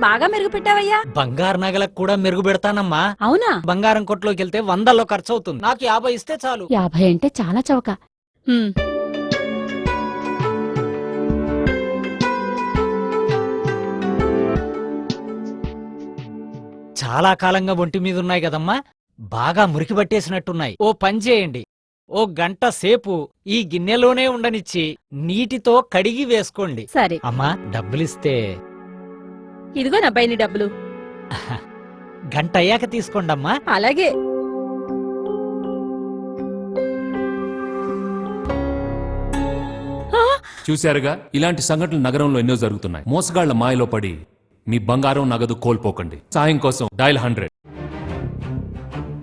బాగా మెరుగు పెట్టావయ్యా. బంగారు నగలకు కూడా మెరుగు పెడతానమ్మా. అవునా? బంగారం కొట్లోకి వెళ్తే 100లో ఖర్చు అవుతుంది. నాకు 50 ఇస్తే చాలు. 50 అంటే చాలా చవక. చాలా కాలంగా ఒంటి మీద ఉన్నాయి కదమ్మా, బాగా మురికి పట్టేసినట్టున్నాయి. ఓ పని చేయండి, ఓ గంట సేపు ఈ గిన్నెలోనే ఉండనిచ్చి నీటితో కడిగి వేసుకోండి. సరే. అమ్మా డబ్బులిస్తే. ఇదిగో నబ్బాయి నీ డబ్బులు. గంట అయ్యాక తీసుకోండమ్మా. అలాగే. చూశారుగా, ఇలాంటి సంఘటనలు నగరంలో ఎన్నో జరుగుతున్నాయి. మోసగాళ్ల మాయలో పడి మీ బంగారం నగదు కోల్పోకండి. సాయం కోసం డయల్ 100.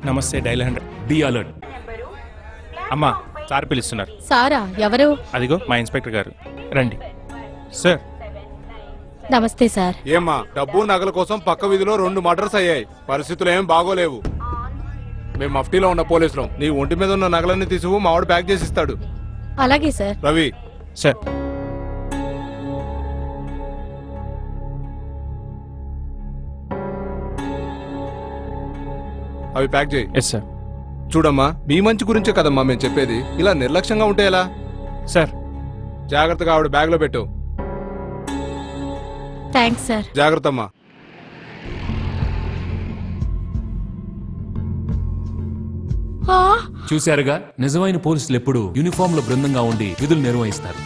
నమస్తే, డైల్ 100. Be alert. అమ్మా, సార్ పిలుస్తున్నారు. సారా? ఎవరు? అదిగో మా ఇన్స్పెక్టర్ గారు. రండి సార్. నమస్తే సార్. ఏమ్మా, డబ్బు నగల కోసం పక్క వీధిలో 2 మర్డర్స్ అయ్యాయి. పరిస్థితులు ఏం బాగోలేవు. మేము మఫ్టీలో ఉన్న పోలీసులం. నీ ఒంటి మీద ఉన్న నగలన్నీ తీసుకు మావాడు ప్యాక్ చేసి ఇస్తాడు. అలాగే సార్. రవి. సార్. అవి ప్యాక్ చేయి. Yes sir. చూడమ్మా, మీ మంచి గురించే కదమ్మా మేము చెప్పేది. ఇలా నిర్లక్ష్యంగా ఉంటే ఎలా? సార్. జాగ్రత్తగా ఆవిడ బ్యాగ్ లో పెట్టు. Thanks sir. జాగ్రత్త అమ్మా. చూశారుగా, నిజమైన పోలీసులు ఎప్పుడు యూనిఫామ్ లో బృందంగా ఉండి విధులు నిర్వహిస్తారు.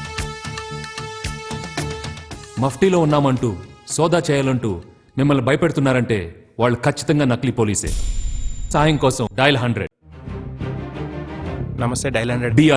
మఫ్టీలో ఉన్నామంటూ సోదా చేయాలంటూ మిమ్మల్ని భయపెడుతున్నారంటే వాళ్ళు ఖచ్చితంగా నకిలీ పోలీసే. సాయం కోసం డయల్ 100. నమస్తే, డైల్ 100. బి